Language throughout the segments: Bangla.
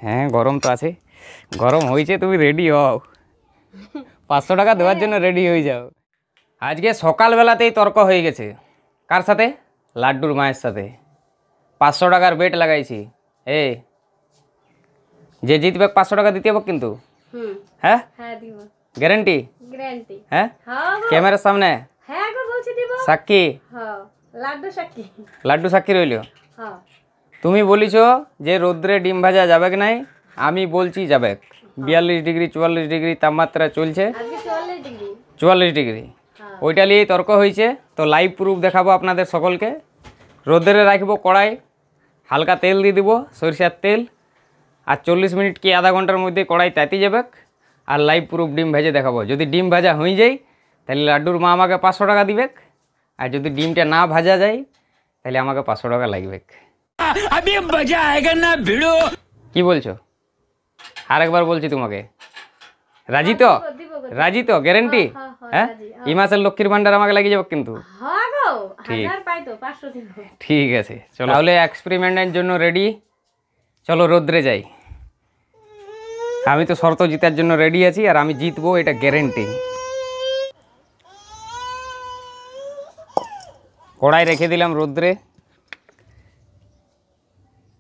হ্যাঁ গরম তো আছে, গরম হয়েছে, তুমি রেডি হও, 500 টাকা দেওয়ার জন্য রেডি হয়ে যাও। আজকে সকালবেলাতেই তর্ক হয়ে গেছে। কার সাথে? লাড্ডুর মায়ের সাথে। 500 টাকার বেট লাগাইছি। যে জিতবে 500 টাকা দিতে হবে কিন্তু। হ্যাঁ গ্যারেন্টি? হ্যাঁ ক্যামেরার সামনে সাক্ষী? লাড্ডু সাক্ষী রইল। তুমি বলিছ যে রোদ্রে ডিম ভাজা যাবে কি নাই, আমি বলছি যাবে। 42 ডিগ্রি 44 ডিগ্রি তাপমাত্রা চলছে, 44 ডিগ্রি, ওইটা নিয়েই তর্ক হয়েছে। তো লাইভ প্রুফ দেখাবো আপনাদের সকলকে। রোদ্রে রাখবো কড়াই, হালকা তেল দিয়ে দিব, সরিষার তেল, আর 40 মিনিট কি আধা ঘন্টার মধ্যে কড়াই তাতি যাবে। আর লাইভ প্রুফ ডিম ভেজে দেখাবো। যদি ডিম ভাজা হয়ে যায় তাহলে লাড্ডুর মা আমাকে 500 টাকা দিবে, আর যদি ডিমটা না ভাজা যায় তাহলে আমাকে 500 টাকা লাগবে। কি বলছো? আরেকবার বলছি তোমাকে, রাজি তো? রাজি তো? গ্যারেন্টি? হ্যাঁ এই মাসের লক্ষ্মীর ভান্ডার আমাকে লাগিয়ে যাবে কিন্তু। ঠিক আছে চলো, তাহলে এক্সপেরিমেন্টের জন্য রেডি। চলো রোদ্রে যাই। আমি তো শর্ত জিতার জন্য রেডি আছি, আর আমি জিতবো, এটা গ্যারেন্টি। কড়াই রেখে দিলাম রোদ্রে,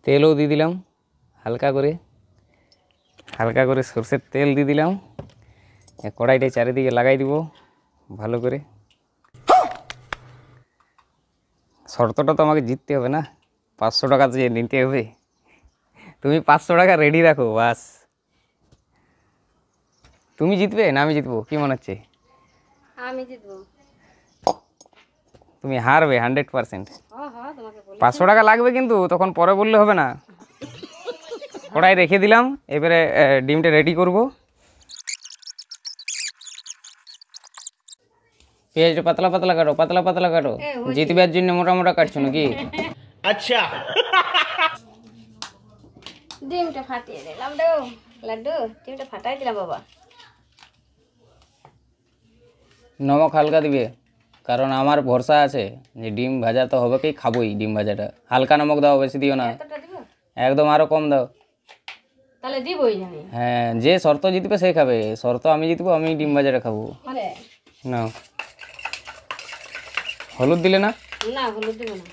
তেলও দিয়ে দিলাম হালকা করে, হালকা করে সরষের তেল দিয়ে দিলাম। কড়াইটা চারিদিকে লাগাই দিব ভালো করে। শর্তটা তো আমাকে জিততে হবে না, 500 টাকা তো নিতে হবে। তুমি 500 টাকা রেডি রাখো বাস। তুমি জিতবে না আমি জিতবো, কি মনে হচ্ছে? আমি জিতবো। তুমি হারবে 100%। 500 টাকা লাগবে কিন্তু, তখন পরে বললে হবে না। কড়াই রেখে দিলাম, এবারে ডিমটা রেডি করব। পেঁয়াজটা পাতলা পাতলা কাটো, পাতলা পাতলা কাটো। জিতবার জন্য মোটা মোটা কাটছো নাকি? আচ্ছা ডিমটা ফাটিয়ে দিলাম রে লাড্ডু, ডিমটা ফাটাই দিলাম বাবা। নমক হালকা দিবে, কারণ আমার ভরসা আছে যে ডিম ভাজা তো হবে, কি খাবোই ডিম ভাজাটা। হালকা নমক দাও, বেশি দিও না, একদম আরো কম দাও। তাহলে দিবই আমি। হ্যাঁ যে শর্ত জিতবে সে খাবে, শর্ত আমি জিতবো, আমি ডিম ভাজাটা খাবো। না হলুদ দিলে না? না হলুদ দিব না,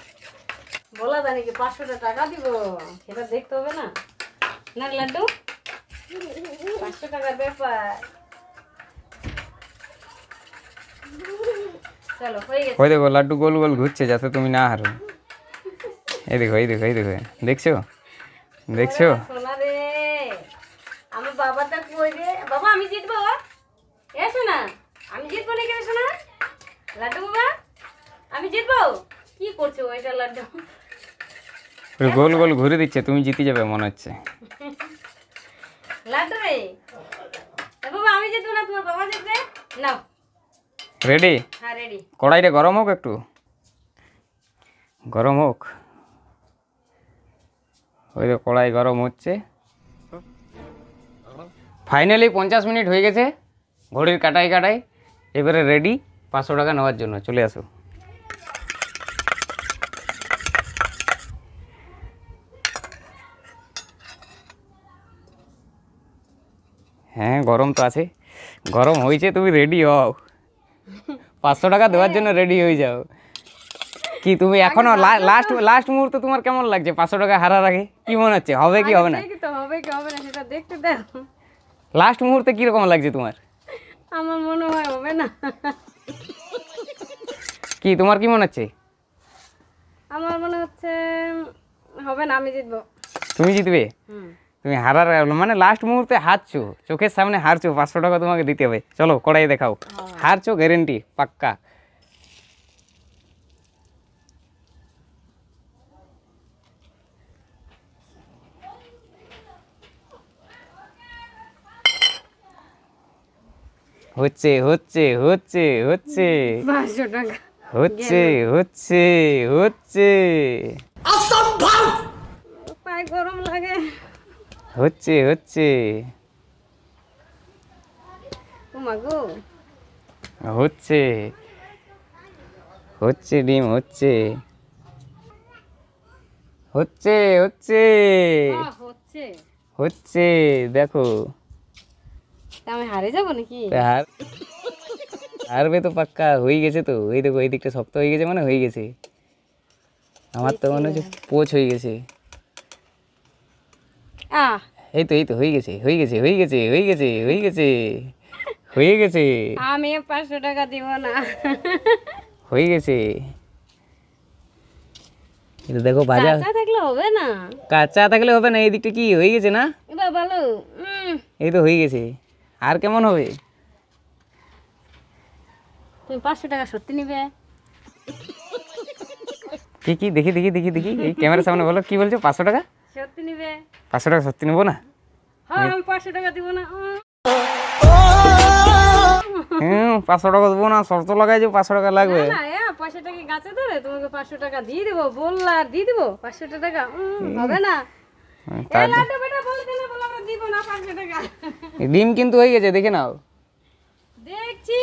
বলা জানি কি 500 টাকা দিব, সেটা দেখতে হবে না। না লাড্ডু 500 টাকার ব্যাপার। চলো হয়ে গেছে। ওই দেখো লাড্ডু গোল গোল ঘুরছে যাতে তুমি না হারো। এই দেখো এই দেখো এই দেখো, দেখছো দেখছো? সোনা রে আমার বাবাটা কই রে বাবা, আমি জিতবো। এসো না, আমি জিতবো নাকি? এসো না লাড্ডু বাবা, আমি জিতবো। কি করছো ওইটা লাড্ডু? গোল গোল ঘুরে দিচ্ছে, তুমি জিতে যাবে মনে হচ্ছে। লাড্ডু রে বাবা, আমি জিতবো না, তোমার বাবা জিতবে। নাও রেডি? হ্যাঁ রেডি। কড়াইটা গরম হোক, একটু গরম হোক। ওই তো কড়াই গরম হচ্ছে। ফাইনালি 50 মিনিট হয়ে গেছে ঘড়ির কাটাই কাটাই। এবারে রেডি 500 টাকা নেওয়ার জন্য, চলে আসো। হ্যাঁ গরম তো আছে, গরম হয়েছে, তুমি রেডি হও, 500 টাকা দেওয়ার জন্য রেডি হয়ে যাও। কি তুমি এখনো লাস্ট মুহূর্তে তোমার কেমন লাগছে? 500 টাকা হারার আগে কি মনে হচ্ছে, হবে কি হবে না? হবে কি হবে না সেটা দেখতে দাও। লাস্ট মুহূর্তে কি রকম লাগছে তোমার? আমার মনে হয় হবে না। কি তোমার কি মনে হচ্ছে? আমার মনে হচ্ছে হবে না, আমি জিতবো। তুমি জিতবে? তুমি হারার মানে লাস্ট মুহূর্তে হারছো, চোখের সামনে হারছো, 500 টাকা তোমাকে দিতে হবে। চলো কড়াই দেখাও, হারছো গ্যারেন্টি পাক্কা। হচ্ছে হচ্ছে হচ্ছে হচ্ছে 500 টাকা হচ্ছে হচ্ছে হচ্ছে অসম্ভব। পায়ে গরম লাগে। হচ্ছে হচ্ছে ও মা গো, হচ্ছে হচ্ছে ডিম হচ্ছে হচ্ছে হচ্ছে হচ্ছে হচ্ছে দেখো। তা আমি হারে যাবো নাকি? হারবে তো পাক্কা, হয়ে গেছে তো। এই দেখো এই দিকটা শক্ত হয়ে গেছে, মানে হয়ে গেছে। আমার তো মনে হচ্ছে পোচ হয়ে গেছে। আহ এই তো হয়ে গেছে হয়ে গেছে হয়ে গেছে হয়ে গেছে হয়ে গেছে হয়ে গেছে আমি 500 টাকা দিব না। হয়ে গেছে। এটা দেখো ভাজা কাঁচা থাকলে হবে না। কাঁচা থাকলে হবে না। এই দিকটা কি হয়ে গেছে না? এবার ভালো। এই তো হয়ে গেছে। আর কেমন হবে? তুমি 500 টাকা সত্যি নিবে? কি কি দেখি দেখি দেখি দেখি, এই ক্যামেরার সামনে বলো কি বলছো। 500 টাকা? সত্যি নিবে? 500 টাকা সত্যি নেবো না? হ্যাঁ আমি 500 টাকা দিব না। 500 টাকা দেবো না, শর্ত লাগাই যে 500 টাকা লাগবে। না পয়সাটা কি গাছে ধরে তোমাকে 500 টাকা দিয়ে দেবো বললা, আর দিয়ে দেবো 500 টাকা? হবে না। এই লাড্ডু বেটা বলে দিলে বলে আমরা দিব না 500 টাকা। ডিম কিন্তু হয়ে গেছে, দেখে নাও। দেখছি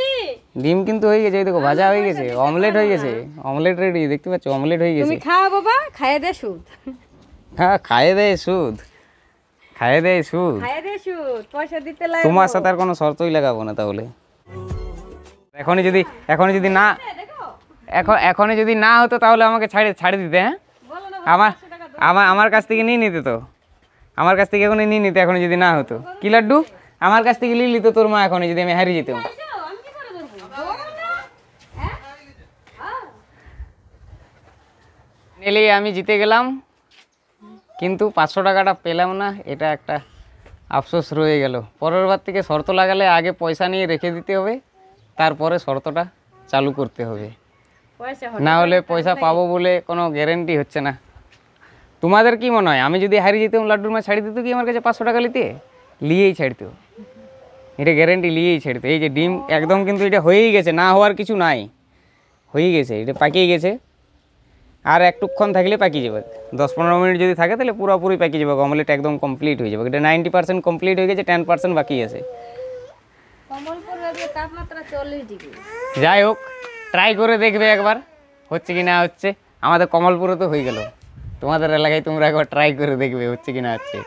ডিম কিন্তু হয়ে গেছে, এই দেখো ভাজা হয়ে গেছে, অমলেট হয়ে গেছে, অমলেট রেডি, দেখতে পাচ্ছ অমলেট হয়ে গেছে। তুমি খাও বাবা, খাইয়ে দে সুদ। হ্যাঁ খাইয়ে দেয় সুদ, খাইয়ে দেয় সুদ। খাইয়ে দে সুদ, পয়সা দিতে লাগে। তোমার সাথে আর কোনো শর্তই লাগাবো না তাহলে। এখনই যদি না এখনই যদি না হতো তাহলে আমাকে ছাড়ে দিতে। হ্যাঁ বলো না আমার কাছ থেকে নিয়ে নিতে তো, আমার কাছ থেকে এখনই নিয়ে নিতে এখনই যদি না হতো। কি লাড্ডু, আমার কাছ থেকে নিয়ে নিত তোর মা এখনই যদি আমি হারিয়ে যেতাম। আমি কি করে ধরবো? ধরো না। হ্যাঁ নিলেই আমি জিতে গেলাম, কিন্তু 500 টাকাটা পেলাম না, এটা একটা আফসোস রয়ে গেল। পরের বার থেকে শর্ত লাগালে আগে পয়সা নিয়ে রেখে দিতে হবে, তারপরে শর্তটা চালু করতে হবে। পয়সা না হলে পয়সা পাবো বলে কোনো গ্যারেন্টি হচ্ছে না। তোমাদের কি মনে হয় আমি যদি হারিয়ে যেতাম লাড্ডুর মা ছাড়ি দিত কি আমার কাছে 500 টাকা নিতে? নিয়েই ছাড়তো, এটা গ্যারেন্টি নিয়েই ছাড়তো। এই যে ডিম একদম কিন্তু এটা হয়েই গেছে, না হওয়ার কিছু নাই, হয়ে গেছে, এটা পাকিয়ে গেছে। আর একটুক্ষণ থাকলে পাকিয়ে যাবে, 10-15 মিনিট যদি থাকে তাহলে পুরোপুরি পাকিয়ে যাবে, অমলেট একদম কমপ্লিট হয়ে যাবে। এটা 90% কমপ্লিট হয়ে গেছে, 10% বাকি আছে। কমলপুর রাজ্যে তাপমাত্রা 40 ডিগ্রি। যাই হোক, ট্রাই করে দেখবে একবার হচ্ছে কি না হচ্ছে। আমাদের কমলপুরে তো হয়ে গেল, তোমাদের এলাকায় তোমরা একবার ট্রাই করে দেখবে হচ্ছে কি না হচ্ছে।